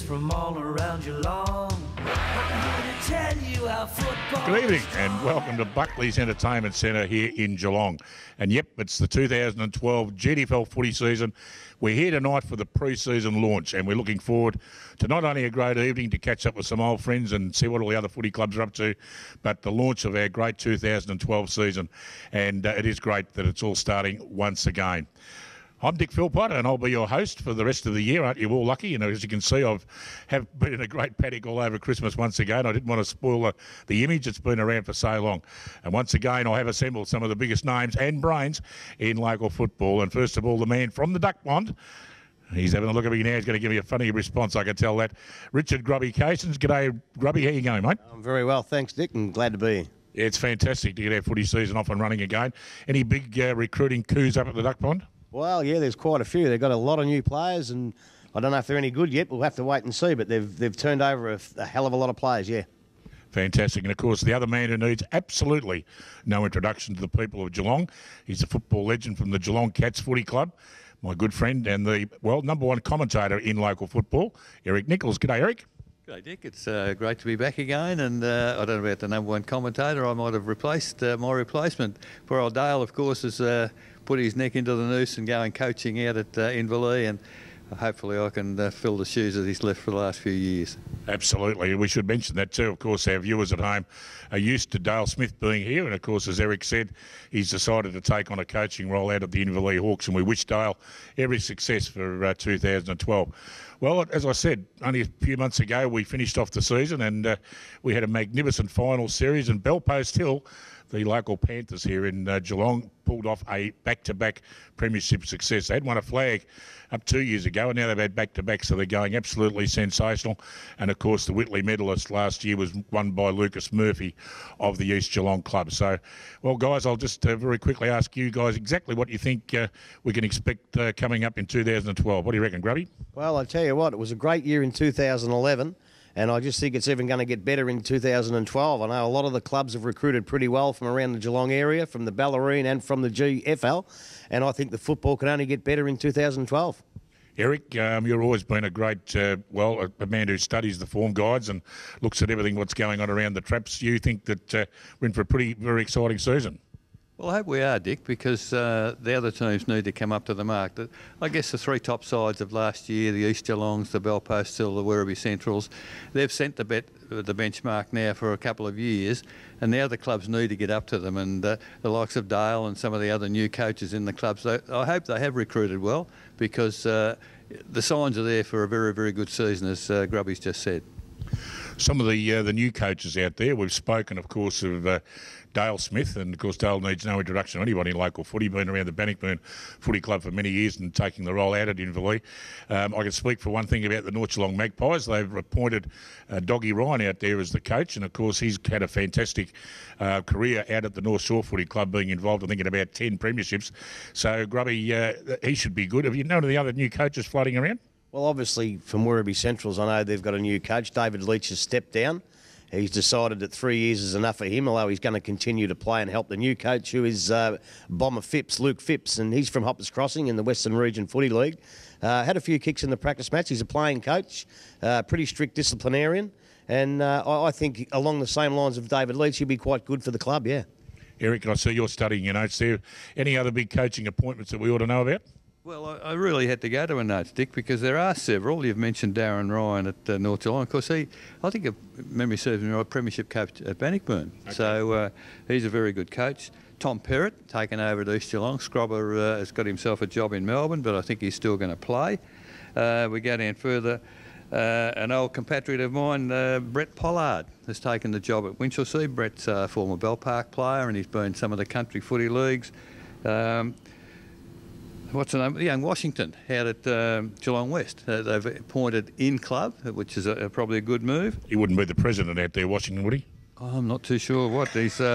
from all around Geelong. I'm here to tell you how football. Good evening and welcome to Buckley's Entertainment Centre here in Geelong. And yep, it's the 2012 GDFL Footy season. We're here tonight for the pre-season launch and we're looking forward to not only a great evening to catch up with some old friends and see what all the other footy clubs are up to, but the launch of our great 2012 season. And it is great that it's all starting once again. I'm Dick Philpott and I'll be your host for the rest of the year. Aren't you all lucky? You know, as you can see, have been in a great paddock all over Christmas once again. I didn't want to spoil the image. It's been around for so long. And once again, I have assembled some of the biggest names and brains in local football. And first of all, the man from the duck pond. He's having a look at me now. He's going to give me a funny response, I can tell that. Richard Grubby Casons. G'day, Grubby. How you going, mate? I'm very well, thanks, Dick, and glad to be here. Yeah, it's fantastic to get our footy season off and running again. Any big recruiting coups up at the duck pond? Well, yeah, there's quite a few. They've got a lot of new players, and I don't know if they're any good yet. We'll have to wait and see, but they've turned over a hell of a lot of players, yeah. Fantastic. And, of course, the other man who needs absolutely no introduction to the people of Geelong, he's a football legend from the Geelong Cats Footy Club, my good friend and the, well, #1 commentator in local football, Eric Nichols. G'day, Eric. G'day, Dick. It's great to be back again, and I don't know about the #1 commentator. I might have replaced my replacement. Poor old Dale, of course, has put his neck into the noose and going coaching out at Inverleigh, and hopefully I can fill the shoes that he's left for the last few years. Absolutely. We should mention that too. Of course, our viewers at home are used to Dale Smith being here, and of course, as Eric said, he's decided to take on a coaching role out of the Inverleigh Hawks, and we wish Dale every success for 2012. Well, as I said, only a few months ago, we finished off the season and we had a magnificent final series, and Bellpost Hill, the local Panthers here in Geelong, pulled off a back-to-back premiership success. They had won a flag up 2 years ago, and now they've had back-to-back, so they're going absolutely sensational. And, of course, the Whitley medalist last year was won by Lucas Murphy of the East Geelong Club. So, well, guys, I'll just very quickly ask you guys exactly what you think we can expect coming up in 2012. What do you reckon, Grubby? Well, I tell you what, it was a great year in 2011. And I just think it's even going to get better in 2012. I know a lot of the clubs have recruited pretty well from around the Geelong area, from the Ballerine and from the GFL. And I think the football can only get better in 2012. Eric, you've always been a great, a man who studies the form guides and looks at everything what's going on around the traps. You think that we're in for a very exciting season? Well, I hope we are, Dick, because the other teams need to come up to the mark. I guess the three top sides of last year, the East Geelongs, the Bellpost Hill, the Werribee Centrals, they've sent the benchmark now for a couple of years, and now the clubs need to get up to them. And the likes of Dale and some of the other new coaches in the clubs, I hope they have recruited well, because the signs are there for a very, very good season, as Grubby's just said. Some of the new coaches out there, we've spoken, of course, of Dale Smith, and of course Dale needs no introduction to anybody in local footy, been around the Bannockburn Footy Club for many years and taking the role out at Inverleigh. I can speak for one thing about the North Geelong Magpies. They've appointed Doggy Ryan out there as the coach, and of course he's had a fantastic career out at the North Shore Footy Club, being involved I think in about 10 premierships. So Grubby, he should be good. Have you known of the other new coaches floating around? Well, obviously from Werribee Centrals, I know they've got a new coach. David Leach has stepped down. He's decided that 3 years is enough for him, although he's going to continue to play and help the new coach, who is Bomber Phipps, Luke Phipps, and he's from Hoppers Crossing in the Western Region Footy League. Had a few kicks in the practice match. He's a playing coach, pretty strict disciplinarian, and I think along the same lines of David Leach, he'll be quite good for the club, yeah. Eric, I see you're studying your notes there. Any other big coaching appointments that we ought to know about? Well, I really had to go to a notes, Dick, because there are several. You've mentioned Darren Ryan at North Geelong. Of course, I think if memory serves me right, premiership coach at Bannockburn. Okay. So he's a very good coach. Tom Perrott, taken over at East Geelong. Scrobber has got himself a job in Melbourne, but I think he's still going to play. We go down further. An old compatriot of mine, Brett Pollard, has taken the job at Winchelsea. Brett's a former Bell Park player, and he's been in some of the country footy leagues. What's the name? Young Washington out at Geelong West. They've appointed in club, which is probably a good move. He wouldn't be the president out there, Washington, would he? Oh, I'm not too sure what. He's in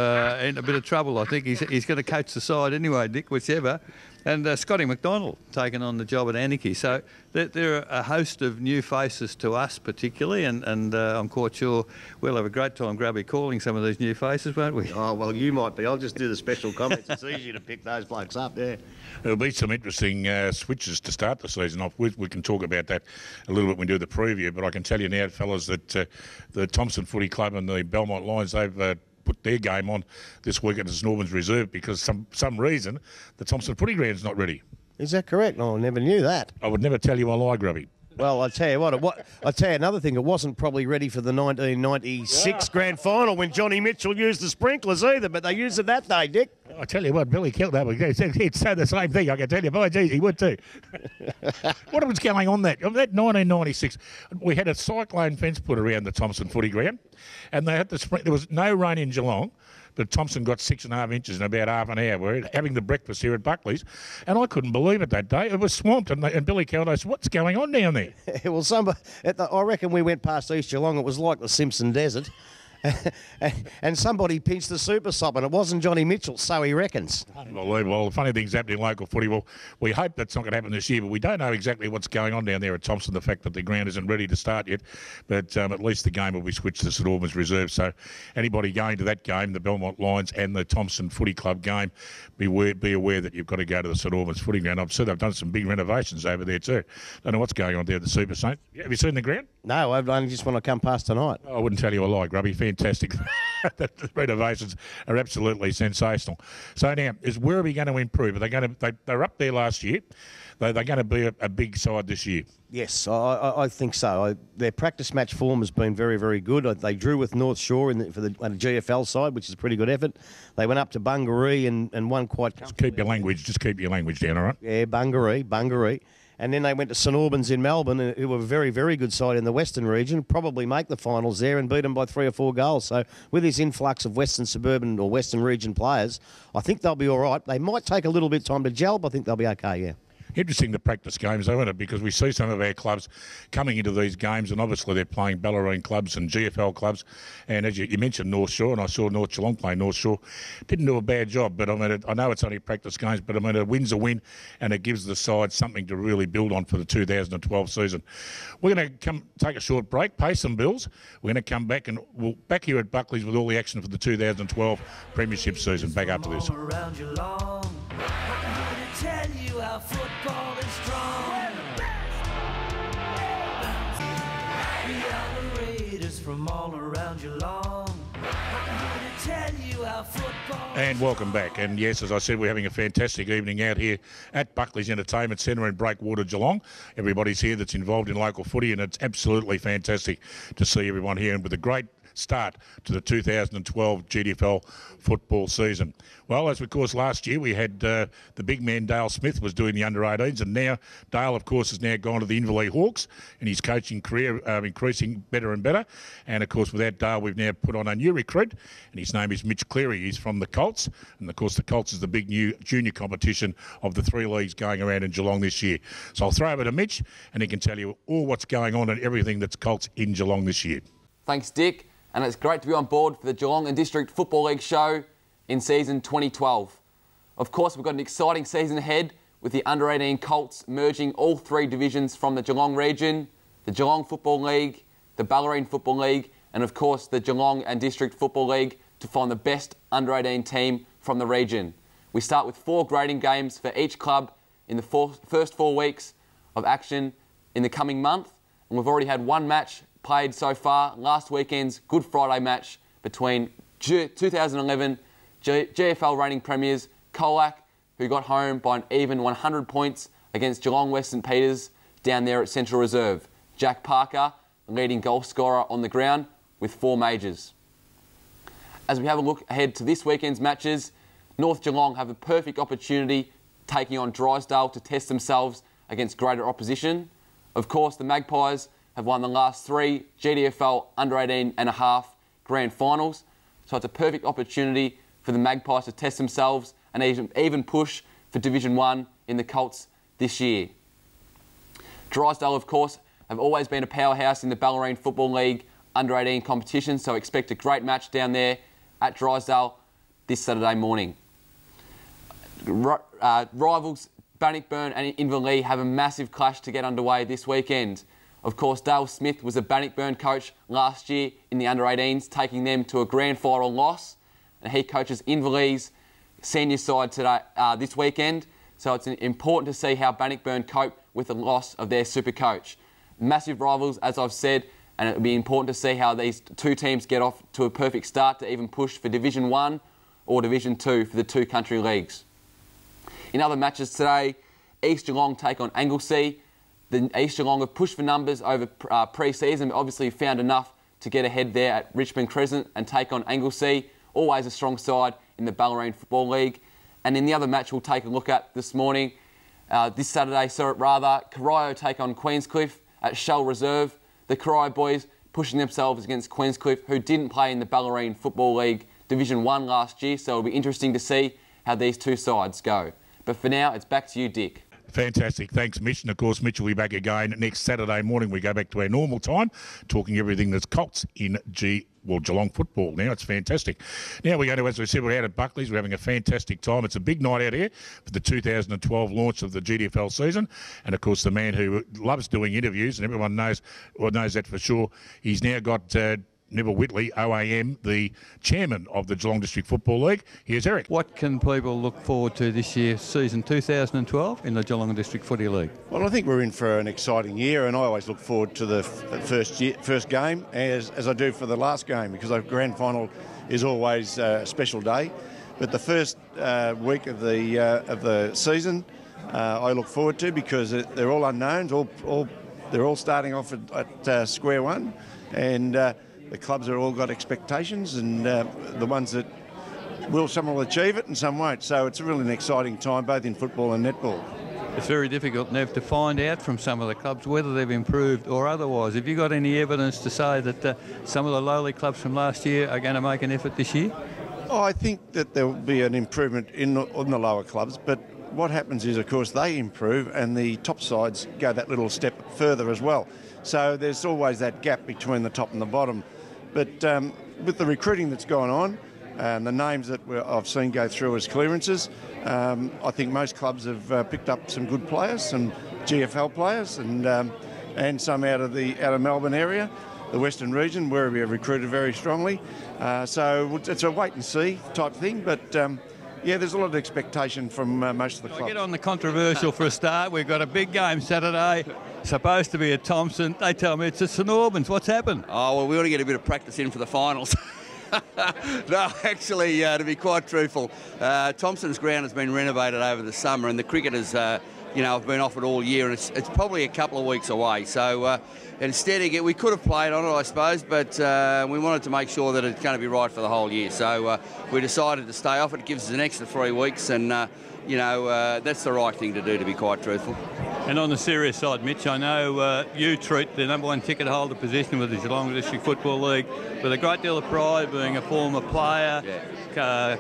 a bit of trouble. I think he's going to coach the side anyway, Dick, whichever. And Scotty McDonald taking on the job at Anarchy. So there are a host of new faces to us particularly, and I'm quite sure we'll have a great time, Grubby, calling some of these new faces, won't we? Oh, well, you might be. I'll just do the special comments. It's easier to pick those blokes up, yeah. There'll be some interesting switches to start the season off with. We can talk about that a little bit when we do the preview, but I can tell you now, fellas, that the Thompson Footy Club and the Belmont Lions, they've put their game on this week at the St Albans Reserve because some reason the Thompson Footy Ground's not ready. Is that correct? No, I never knew that. I would never tell you a lie, Grubby. Well, I tell you what. I tell you another thing. It wasn't probably ready for the 1996 grand final when Johnny Mitchell used the sprinklers either, but they used it that day, Dick. I tell you what, Billy killed that. He'd say the same thing. I can tell you. By geez, he would too. What was going on that 1996? We had a cyclone fence put around the Thompson Footy Ground, and they had to sprint. There was no rain in Geelong. But Thompson got 6.5 inches in about half an hour. We're having the breakfast here at Buckley's, and I couldn't believe it that day. It was swamped, and Billy Caldo said, "What's going on down there?" Well, I reckon we went past East Geelong. It was like the Simpson Desert. And somebody pinched the super sub, and it wasn't Johnny Mitchell, so he reckons. Unbelievable. Funny things happening in local footy. Well, we hope that's not going to happen this year, but we don't know exactly what's going on down there at Thompson, the fact that the ground isn't ready to start yet. But at least the game will be switched to St Albans Reserve. So anybody going to that game, the Belmont Lions and the Thompson Footy Club game, be aware that you've got to go to the St Albans Footy Ground. I've said they've done some big renovations over there too. Don't know what's going on there at the Super Saints. Have you seen the ground? No, I've only just want to come past tonight. I wouldn't tell you a lie, Grubby. Fantastic. The renovations are absolutely sensational. So now, is Werribee going to improve? Are they going to? They were up there last year. They're going to be a big side this year. Yes, I think so. Their practice match form has been very, very good. They drew with North Shore for the GFL side, which is a pretty good effort. They went up to Bungaree and won quite comfortably. Just keep your language down, all right? Yeah, Bungaree. And then they went to St Albans in Melbourne, who were a very, very good side in the Western region, probably make the finals there and beat them by 3 or 4 goals. So with this influx of Western suburban or Western region players, I think they'll be all right. They might take a little bit of time to gel, but I think they'll be okay, yeah. Interesting, the practice games, though, isn't it? Because we see some of our clubs coming into these games, and obviously they're playing Ballerine clubs and GFL clubs. And as you mentioned North Shore, and I saw North Geelong play North Shore, didn't do a bad job. But I mean, I know it's only practice games, but I mean, a win's a win, and it gives the side something to really build on for the 2012 season. We're going to come take a short break, pay some bills. We're going to come back, and we'll back here at Buckley's with all the action for the 2012 Premiership season. Back after this. Around you long. I'm here to tell you how football is strong. We are the Raiders from all around you long. I'm here to tell you how football. And welcome back. And yes, as I said, we're having a fantastic evening out here at Buckley's Entertainment Centre in Breakwater, Geelong. Everybody's here that's involved in local footy, and it's absolutely fantastic to see everyone here, and with a great start to the 2012 GDFL football season. Well, as of course last year we had the big man Dale Smith was doing the under-18s, and now Dale of course has now gone to the Inverleigh Hawks, and his coaching career increasing better and better. And of course without Dale we've now put on a new recruit, and his name is Mitch Cleary. He's from the Colts, and of course the Colts is the big new junior competition of the 3 leagues going around in Geelong this year. So I'll throw over to Mitch, and he can tell you all what's going on and everything that's Colts in Geelong this year. Thanks, Dick. And it's great to be on board for the Geelong and District Football League show in season 2012. Of course, we've got an exciting season ahead with the under-18 Colts merging all 3 divisions from the Geelong region, the Geelong Football League, the Ballerine Football League, and of course the Geelong and District Football League to find the best under-18 team from the region. We start with 4 grading games for each club in the first 4 weeks of action in the coming month, and we've already had 1 match played so far, last weekend's Good Friday match between 2011 GFL reigning premiers Colac, who got home by an even 100 points against Geelong West St Peters down there at Central Reserve. Jack Parker, the leading goal scorer on the ground with 4 majors. As we have a look ahead to this weekend's matches, North Geelong have a perfect opportunity taking on Drysdale to test themselves against greater opposition. Of course, the Magpies have won the last 3 GDFL under-18 and a half grand finals. So it's a perfect opportunity for the Magpies to test themselves and even push for Division 1 in the Colts this year. Drysdale, of course, have always been a powerhouse in the Ballerine Football League under-18 competition, so expect a great match down there at Drysdale this Saturday morning. Rivals Bannockburn and Inverleigh have a massive clash to get underway this weekend. Of course, Dale Smith was a Bannockburn coach last year in the under-18s, taking them to a grand final loss. And he coaches Inverleigh's senior side today, this weekend. So it's important to see how Bannockburn cope with the loss of their super coach. Massive rivals, as I've said, and it'll be important to see how these two teams get off to a perfect start to even push for Division 1 or Division 2 for the two country leagues. In other matches today, East Geelong take on Anglesea. The East Geelong have pushed for numbers over pre-season, but obviously found enough to get ahead there at Richmond Crescent and take on Anglesea, always a strong side in the Ballerine Football League. And in the other match we'll take a look at this morning, this Saturday, Corio take on Queenscliff at Shell Reserve. The Corio boys pushing themselves against Queenscliff, who didn't play in the Ballerine Football League Division 1 last year, so it'll be interesting to see how these two sides go. But for now, it's back to you, Dick. Fantastic. Thanks, Mitch. And, of course, Mitch will be back again next Saturday morning. We go back to our normal time, talking everything that's Colts in Geelong football now. It's fantastic. Now we're going to, as we said, we're out at Buckley's. We're having a fantastic time. It's a big night out here for the 2012 launch of the GDFL season. And, of course, the man who loves doing interviews, and everyone knows that for sure, he's now got Neville Whitley, OAM, the chairman of the Geelong District Football League. Here's Eric. What can people look forward to this year, season 2012, in the Geelong District Footy League? Well, I think we're in for an exciting year, and I always look forward to the first game, as I do for the last game, because the grand final is always a special day. But the first week of the season, I look forward to, because they're all unknowns. They're all starting off at square one, and the clubs have all got expectations, and the ones that some will achieve it and some won't. So it's really an exciting time, both in football and netball. It's very difficult, Nev, to find out from some of the clubs whether they've improved or otherwise. Have you got any evidence to say that some of the lowly clubs from last year are going to make an effort this year? Oh, I think that there will be an improvement in the lower clubs, but what happens is, of course, they improve and the top sides go that little step further as well. So there's always that gap between the top and the bottom. But with the recruiting that's gone on and the names that I've seen go through as clearances, I think most clubs have picked up some good players, some GFL players, and some out of Melbourne area, the Western region, where we have recruited very strongly. So it's a wait and see type thing, but yeah, there's a lot of expectation from most of the clubs. I'll get on the controversial for a start. We've got a big game Saturday, supposed to be at Thompson. They tell me it's at St Albans. What's happened? Oh, well, we want to get a bit of practice in for the finals. No, actually, to be quite truthful, Thompson's ground has been renovated over the summer, and the cricketers, have been offered all year, and it's probably a couple of weeks away. So instead, we could have played on it, I suppose, but we wanted to make sure that it's going to be right for the whole year. So we decided to stay off it. It gives us an extra 3 weeks, and that's the right thing to do, to be quite truthful. And on the serious side, Mitch, I know you treat the #1 ticket holder position with the Geelong District Football League with a great deal of pride, being a former player,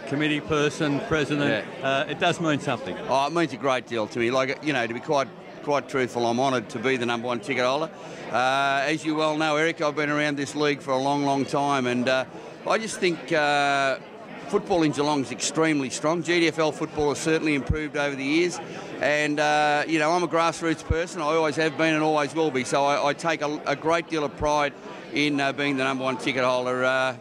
committee person, president. Yeah. It does mean something. Oh, it means a great deal to me. To be quite truthful, I'm honoured to be the #1 ticket holder. As you well know, Eric, I've been around this league for a long, long time, and I just think football in Geelong is extremely strong. GDFL football has certainly improved over the years, and I'm a grassroots person. I always have been and always will be, so I take a great deal of pride in being the #1 ticket holder.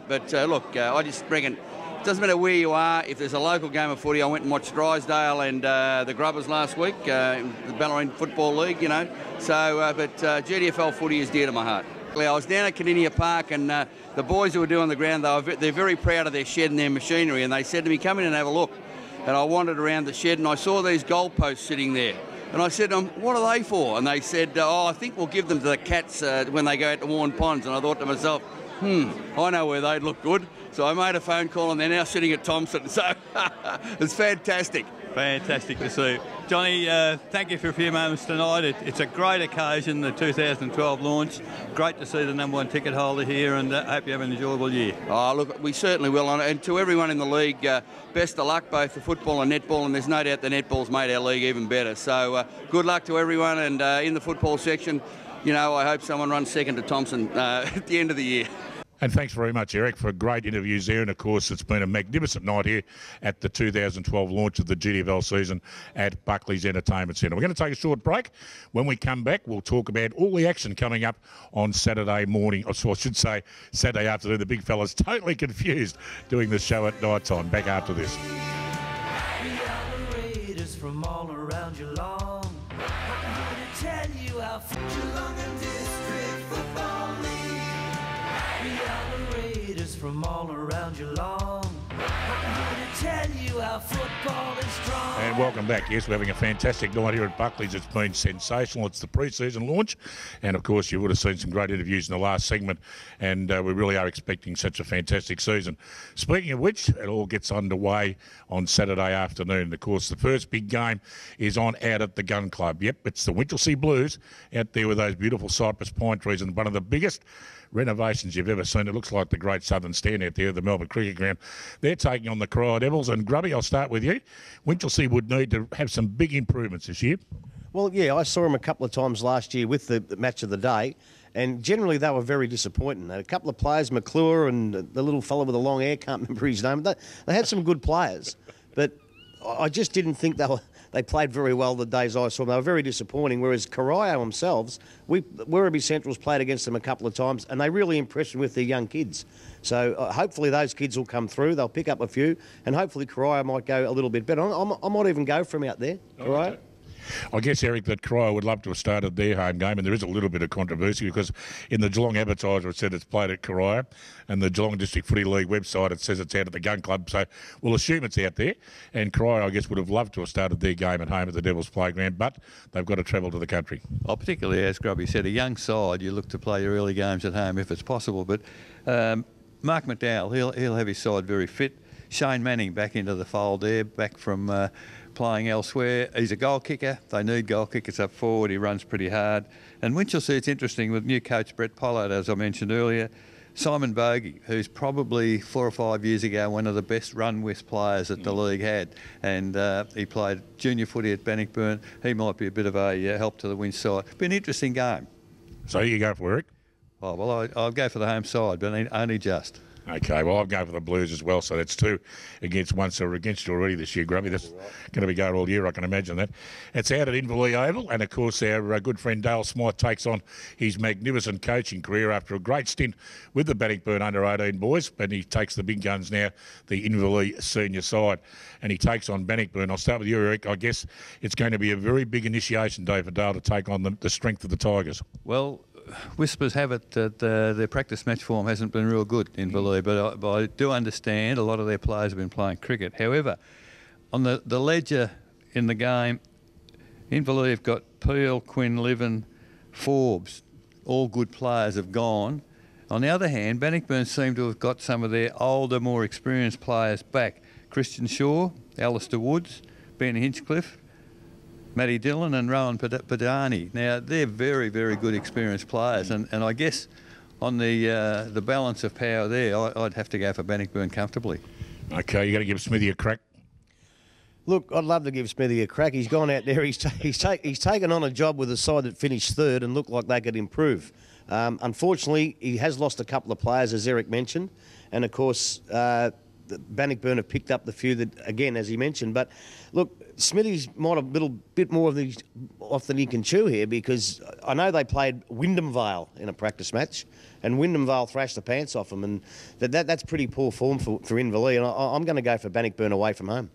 Look, I just reckon it doesn't matter where you are. If there's a local game of footy, I went and watched Drysdale and the Grubbers last week, the Ballerine Football League, but GDFL footy is dear to my heart. I was down at Caninia Park, and the boys who were doing the ground, they're very proud of their shed and their machinery, and they said to me, come in and have a look. And I wandered around the shed, and I saw these goalposts sitting there. And I said to them, what are they for? And they said, I think we'll give them to the cats when they go out to Warren Ponds. And I thought to myself, I know where they'd look good. So I made a phone call, and they're now sitting at Thompson. So it's fantastic. Fantastic to see. Johnny, thank you for a few moments tonight. It's a great occasion, the 2012 launch. Great to see the #1 ticket holder here, and hope you have an enjoyable year. Oh, look, we certainly will. And to everyone in the league, best of luck, both for football and netball, and there's no doubt the netball's made our league even better. So good luck to everyone, and in the football section, I hope someone runs second to Thompson at the end of the year. And thanks very much, Eric, for great interviews there. And, of course, it's been a magnificent night here at the 2012 launch of the GDFL season at Buckley's Entertainment Centre. We're going to take a short break. When we come back, we'll talk about all the action coming up on Saturday morning, or I should say Saturday afternoon. The big fella's totally confused doing the show at night time. Back after this. From all around Geelong, I'm going to tell you how Geelong and District Football League. We are the Raiders from all around Geelong. I'm going to tell you how football is strong. And welcome back. Yes, we're having a fantastic night here at Buckley's. It's been sensational. It's the pre-season launch. And, of course, you would have seen some great interviews in the last segment. And we really are expecting such a fantastic season. Speaking of which, it all gets underway on Saturday afternoon. And, of course, the first big game is on out at the Gun Club. Yep, it's the Winchelsea Blues out there with those beautiful cypress pine trees and one of the biggest renovations you've ever seen. It looks like the Great Southern Stand out there at the Melbourne Cricket Ground. They're taking on the Corio Devils. And, Grubby, I'll start with you. Winchelsea would need to have some big improvements this year. Well, yeah, I saw him a couple of times last year with the match of the day, and generally they were very disappointing. A couple of players, McClure and the little fellow with the long hair, can't remember his name. They had some good players, but I just didn't think they played very well the days I saw them. They were very disappointing, whereas Corio themselves, Werribee Central's played against them a couple of times, and they really impressed me with their young kids. So hopefully those kids will come through. They'll pick up a few, and hopefully Corio might go a little bit better. I might even go from out there, Corio. I guess, Eric, that Corio would love to have started their home game, and there is a little bit of controversy because in the Geelong Advertiser it said it's played at Corio, and the Geelong District Footy League website it says it's out at the Gun Club, so we'll assume it's out there. And Corio, I guess, would have loved to have started their game at home at the Devil's Playground, but they've got to travel to the country. Oh, particularly, as Grubby said, a young side, you look to play your early games at home if it's possible. But Mark McDowell, he'll have his side very fit. Shane Manning back into the fold there, back from playing elsewhere. He's a goal kicker. They need goal kickers up forward. He runs pretty hard. And Winchelsea, it's interesting with new coach Brett Pollard, as I mentioned earlier. Simon Bogey, who's probably 4 or 5 years ago one of the best run-with players that the league had. And he played junior footy at Bannockburn. He might be a bit of a help to the Winch side. Be an interesting game. So you go for Eric? Oh, well, I'll go for the home side, but only just. Okay, well, I'll go for the Blues as well, so that's 2 against 1, so we're against you already this year, Grubby. That's going to be going all year, I can imagine that. It's out at Inverleigh Oval, and, of course, our good friend Dale Smythe takes on his magnificent coaching career after a great stint with the Bannockburn under-18 boys, and he takes the big guns now, the Inverleigh senior side, and he takes on Bannockburn. I'll start with you, Eric. I guess it's going to be a very big initiation day for Dale to take on the strength of the Tigers. Well, whispers have it that their practice match form hasn't been real good in Inverleigh, but I do understand a lot of their players have been playing cricket. However, on the ledger in the game, Inverleigh have got Peel, Quinn, Liven, Forbes, all good players have gone. On the other hand, Bannockburn seem to have got some of their older, more experienced players back. Christian Shaw, Alistair Woods, Ben Hinchcliffe, Matty Dillon and Rowan Padani. Now, they're very, very good experienced players, and I guess on the balance of power there, I'd have to go for Bannockburn comfortably. Okay, you got to give Smithy a crack. Look, I'd love to give Smithy a crack. He's gone out there. He's taken on a job with a side that finished third and looked like they could improve. Unfortunately, he has lost a couple of players, as Eric mentioned, and of course, Bannockburn have picked up the few that, again, as he mentioned. But look, Smithy's might have a little bit more of these off than he can chew here, because I know they played Wyndham Vale in a practice match, and Wyndham Vale thrashed the pants off them, and that's pretty poor form for Inverleigh, and I'm going to go for Bannockburn away from home.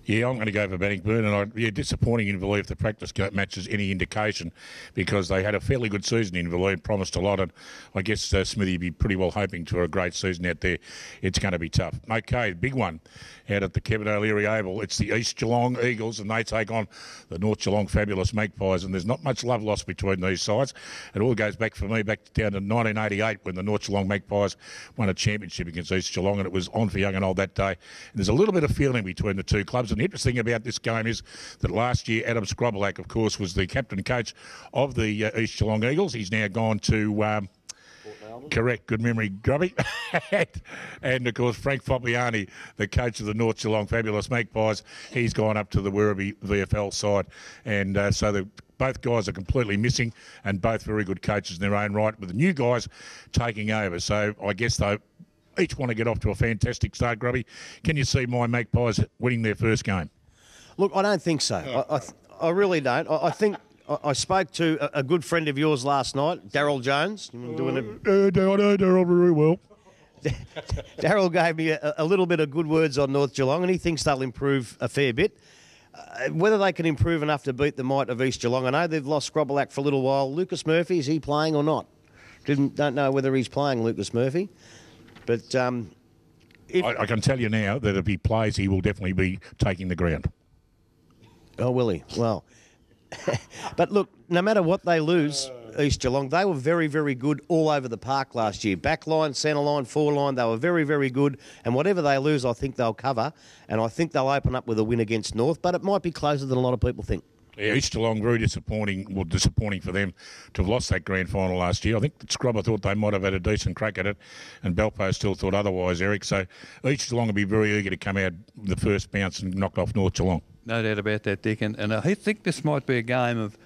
Yeah, I'm going to go for Bannockburn, and disappointing Inverleigh if the practice match is any indication, because they had a fairly good season in Inverleigh and promised a lot, and I guess Smithy would be pretty well hoping for a great season out there. It's going to be tough. Okay, big one out at the Kevin O'Leary Oval. It's the East Geelong Eagles, and they take on the North Geelong Fabulous Magpies, and there's not much love lost between these sides. It all goes back for me back down to 1988 when the North Geelong Magpies won a championship against East Geelong, and it was on for young and old that day. And there's a little bit of feeling between the two clubs. And the interesting thing about this game is that last year Adam Scrobelack, of course, was the captain coach of the East Geelong Eagles. He's now gone to correct, good memory, Grubby. And, of course, Frank Foppiani, the coach of the North Geelong Fabulous Magpies, he's gone up to the Werribee VFL side. And so the both guys are completely missing, and both very good coaches in their own right, with the new guys taking over. So I guess they each want to get off to a fantastic start, Grubby. Can you see my Magpies winning their first game? Look, I don't think so. I really don't. I think I spoke to a good friend of yours last night, Daryl Jones. I know Daryl very well. Daryl gave me a little bit of good words on North Geelong, and he thinks they'll improve a fair bit. Whether they can improve enough to beat the might of East Geelong, I know they've lost Scrobelack for a little while. Lucas Murphy, is he playing or not? Don't know whether he's playing, Lucas Murphy. But I can tell you now that if he plays, he will definitely be taking the ground. Oh, will he? Well, but look, no matter what they lose, East Geelong, they were very, very good all over the park last year. Back line, centre line, forward line, they were very, very good. And whatever they lose, I think they'll cover. And I think they'll open up with a win against North, but it might be closer than a lot of people think. Yeah, East Geelong, very disappointing. Well, disappointing for them to have lost that grand final last year. I think Scrubber thought they might have had a decent crack at it, and Belpo still thought otherwise, Eric. So East Geelong will be very eager to come out the first bounce and knock off North Geelong. No doubt about that, Dick. And I think this might be a game of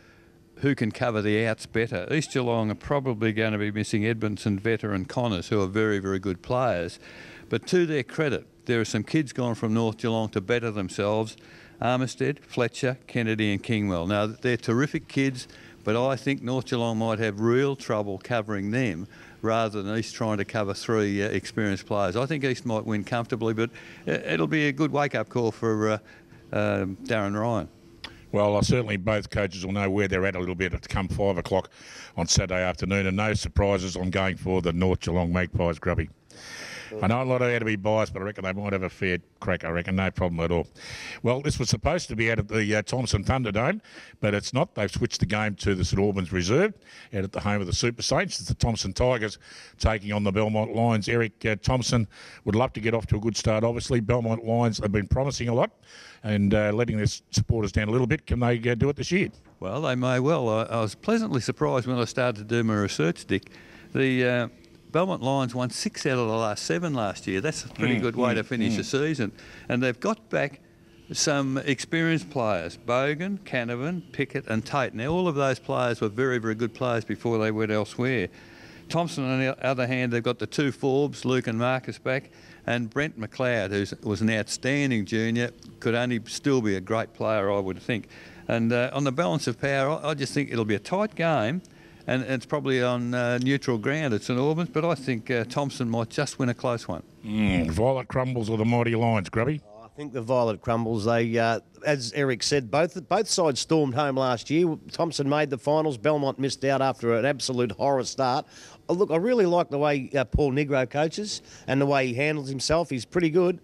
who can cover the outs better. East Geelong are probably going to be missing Edmondson, Vetter and Connors, who are very, very good players. But to their credit, there are some kids gone from North Geelong to better themselves. Armistead, Fletcher, Kennedy and Kingwell. Now, they're terrific kids, but I think North Geelong might have real trouble covering them rather than East trying to cover three experienced players. I think East might win comfortably, but it'll be a good wake-up call for Darren Ryan. Well, certainly both coaches will know where they're at a little bit. It's come 5 o'clock on Saturday afternoon, and no surprises. I'm going for the North Geelong Magpies, Grubby. I know a lot of you to be biased, but I reckon they might have a fair crack. I reckon, no problem at all. Well, this was supposed to be out at the Thomson Thunderdome, but it's not. They've switched the game to the St Albans Reserve, out at the home of the Super Saints. It's the Thomson Tigers taking on the Belmont Lions. Eric, Thomson would love to get off to a good start, obviously. Belmont Lions have been promising a lot and letting their supporters down a little bit. Can they do it this year? Well, they may well. I was pleasantly surprised when I started to do my research, Dick. The Belmont Lions won 6 out of the last 7 last year. That's a pretty good way to finish the season. And they've got back some experienced players, Bogan, Canavan, Pickett and Tate. Now, all of those players were very, very good players before they went elsewhere. Thompson, on the other hand, they've got the 2 Forbes, Luke and Marcus back, and Brent McLeod, who was an outstanding junior, could only still be a great player, I would think. And on the balance of power, I just think it'll be a tight game. And it's probably on neutral ground at St Albans, but I think Thompson might just win a close one. Violet crumbles or the mighty Lions, Grubby? I think the Violet crumbles. They, as Eric said, both sides stormed home last year. Thompson made the finals. Belmont missed out after an absolute horror start. Look, I really like the way Paul Negro coaches and the way he handles himself. He's pretty good.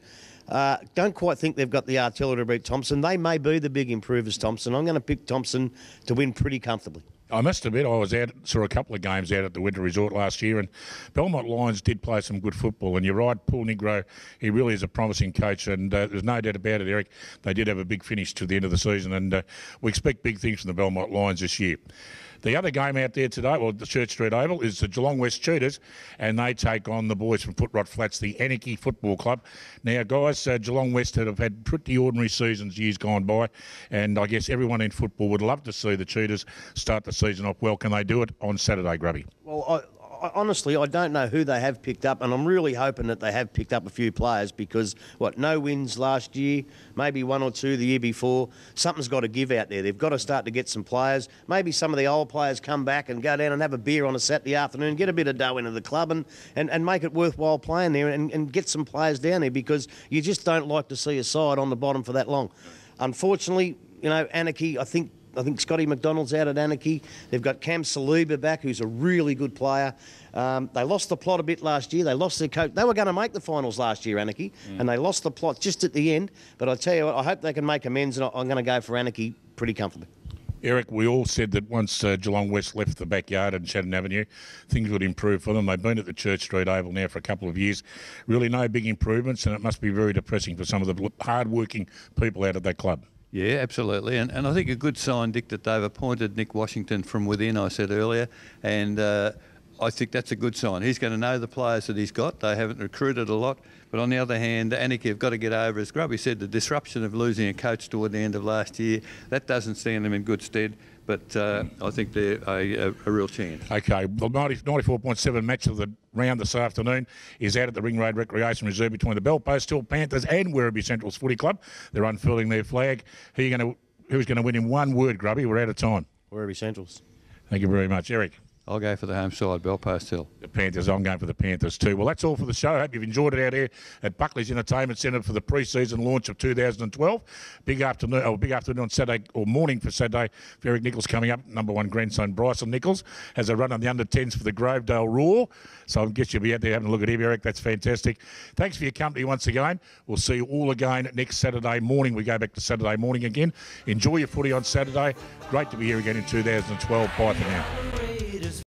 Don't quite think they've got the artillery to beat Thompson. They may be the big improvers, Thompson. I'm going to pick Thompson to win pretty comfortably. I must admit, I was out, saw a couple of games out at the Winter Resort last year, and Belmont Lions did play some good football. And you're right, Paul Negro, he really is a promising coach, and there's no doubt about it, Eric. They did have a big finish to the end of the season, and we expect big things from the Belmont Lions this year. The other game out there today, well, the Church Street Oval, is the Geelong West Cheetahs, and they take on the boys from Footrot Flats, the Anarchy Football Club. Now, guys, Geelong West have had pretty ordinary seasons years gone by, and I guess everyone in football would love to see the Cheetahs start the season off well. Can they do it on Saturday, Grubby? Well, honestly, I don't know who they have picked up, and I'm really hoping that they have picked up a few players because, no wins last year, maybe 1 or 2 the year before. Something's got to give out there. They've got to start to get some players. Maybe some of the old players come back and go down and have a beer on a Saturday afternoon, get a bit of dough into the club and make it worthwhile playing there and get some players down there because you just don't like to see a side on the bottom for that long. Unfortunately, Anarchy, I think Scotty McDonald's out at Anarchy. They've got Cam Saliba back, who's a really good player. They lost the plot a bit last year. They lost their coach. They were going to make the finals last year, Anarchy, and they lost the plot just at the end. But I tell you what, I hope they can make amends, and I'm going to go for Anarchy pretty comfortably. Eric, we all said that once Geelong West left the backyard at Shannon Avenue, things would improve for them. They've been at the Church Street Oval now for a couple of years. Really no big improvements, and it must be very depressing for some of the hard-working people out of that club. Yeah, absolutely. And I think a good sign, Dick, that they've appointed Nick Washington from within, I said earlier, and I think that's a good sign. He's going to know the players that he's got. They haven't recruited a lot. But on the other hand, Anarchy have got to get over, as Grubby said, the disruption of losing a coach toward the end of last year. That doesn't stand them in good stead. but I think they're a real chance. Okay, the 94.7 match of the round this afternoon is out at the Ring Road Recreation Reserve between the Belpost Hill Panthers and Werribee Central's Footy Club. They're unfurling their flag. Who's going to win in one word, Grubby? We're out of time. Werribee Centrals. Thank you very much, Eric. I'll go for the home side, Belpost Hill. The Panthers, I'm going for the Panthers too. Well, that's all for the show. I hope you've enjoyed it out here at Buckley's Entertainment Centre for the pre-season launch of 2012. Big afternoon on Saturday, or morning for Saturday, for Eric Nichols coming up. Number 1 grandson Bryson Nichols has a run on the under-10s for the Grovedale Roar. So I guess you'll be out there having a look at him, Eric. That's fantastic. Thanks for your company once again. We'll see you all again next Saturday morning. We go back to Saturday morning again. Enjoy your footy on Saturday. Great to be here again in 2012. Bye for now.